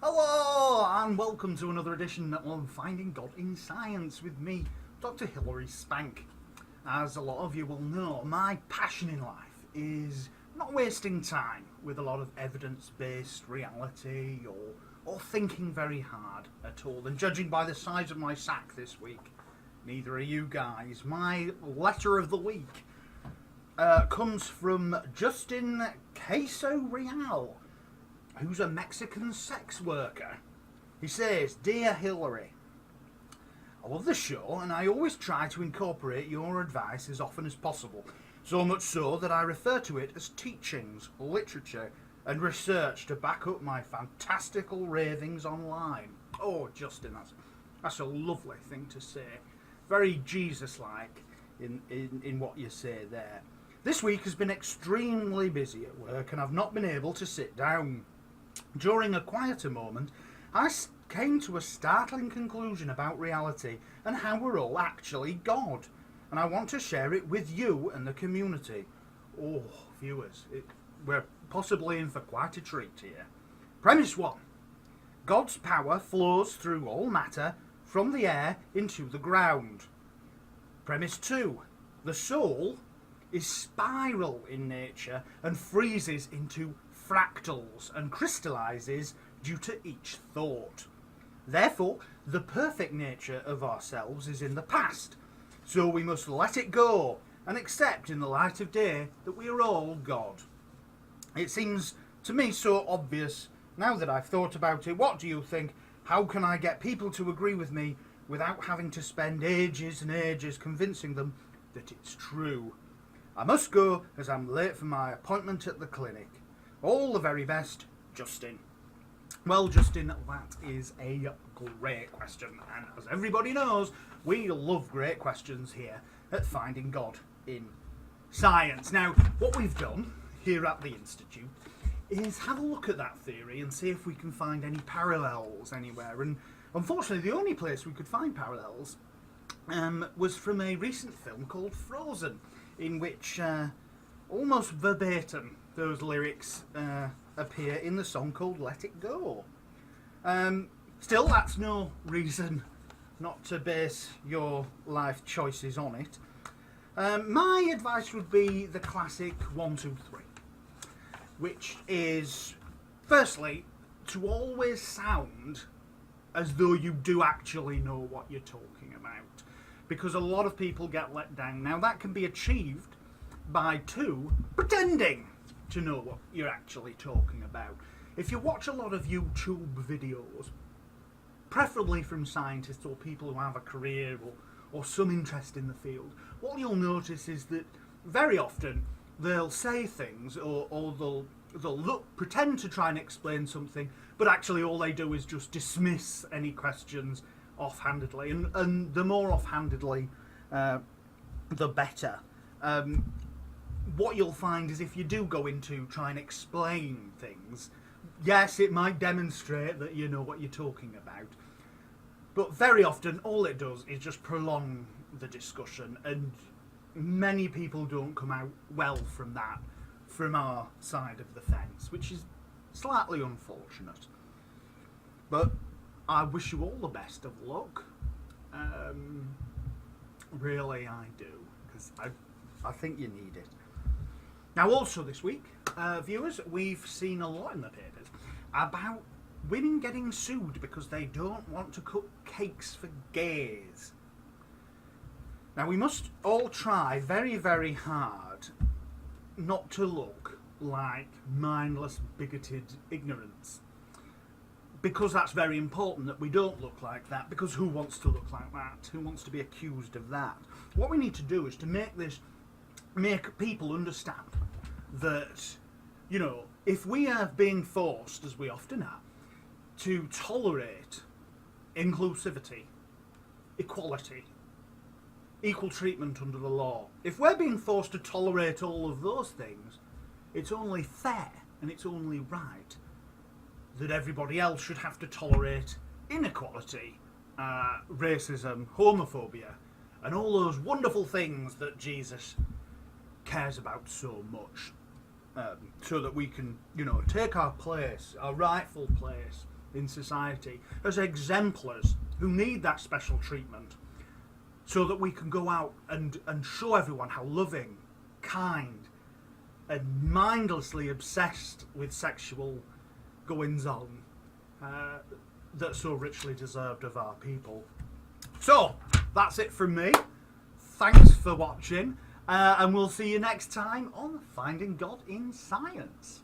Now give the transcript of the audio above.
Hello and welcome to another edition of Finding God in Science with me, Dr. Hilary Spank. As a lot of you will know, my passion in life is not wasting time with a lot of evidence-based reality or thinking very hard at all. And judging by the size of my sack this week, neither are you guys. My letter of the week comes from Justin Queso Real, who's a Mexican sex worker. He says, "Dear Hilary, I love the show and I always try to incorporate your advice as often as possible. So much so that I refer to it as teachings, literature and research to back up my fantastical ravings online." Oh, Justin, that's a lovely thing to say. Very Jesus-like in what you say there. This week has been extremely busy at work and I've not been able to sit down. During a quieter moment, I came to a startling conclusion about reality and how we're all actually God. And I want to share it with you and the community. Oh, viewers, we're possibly in for quite a treat here. Premise 1. God's power flows through all matter from the air into the ground. Premise 2. The soul is spiral in nature and freezes into fractals and crystallizes due to each thought. Therefore, the perfect nature of ourselves is in the past, so we must let it go and accept in the light of day that we are all God. It seems to me so obvious now that I've thought about it. What do you think? How can I get people to agree with me without having to spend ages and ages convincing them that it's true? I must go as I'm late for my appointment at the clinic. All the very best, Justin. Well, Justin, that is a great question, and as everybody knows, we love great questions here at Finding God in Science. Now, what we've done here at the Institute is have a look at that theory and see if we can find any parallels anywhere, and unfortunately the only place we could find parallels was from a recent film called Frozen, in which almost verbatim those lyrics appear in the song called Let It Go. Still, that's no reason not to base your life choices on it. My advice would be the classic 1, 2, 3, which is, firstly, to always sound as though you do actually know what you're talking about, because a lot of people get let down. Now, that can be achieved by 2, pretending to know what you're actually talking about. If you watch a lot of YouTube videos, preferably from scientists or people who have a career or some interest in the field, what you'll notice is that very often they'll say things or they'll pretend to try and explain something, but actually all they do is just dismiss any questions offhandedly, and the more offhandedly the better. What you'll find is if you do go into try and explain things, yes, it might demonstrate that you know what you're talking about, but very often all it does is just prolong the discussion, and many people don't come out well from that, from our side of the fence, which is slightly unfortunate. But I wish you all the best of luck. Really, I do, because I think you need it. Now, also this week, viewers, we've seen a lot in the papers about women getting sued because they don't want to cook cakes for gays. Now, we must all try very, very hard not to look like mindless, bigoted ignorance, because that's very important that we don't look like that, because who wants to look like that? Who wants to be accused of that? What we need to do is to make people understand that, you know, if we are being forced, as we often are, to tolerate inclusivity, equality, equal treatment under the law, if we're being forced to tolerate all of those things, it's only fair and it's only right that everybody else should have to tolerate inequality, racism, homophobia, and all those wonderful things that Jesus cares about so much, so that we can, take our place, our rightful place in society, as exemplars who need that special treatment, so that we can go out and show everyone how loving, kind, and mindlessly obsessed with sexual goings-on that's so richly deserved of our people. So, that's it from me. Thanks for watching, and we'll see you next time on Finding God in Science.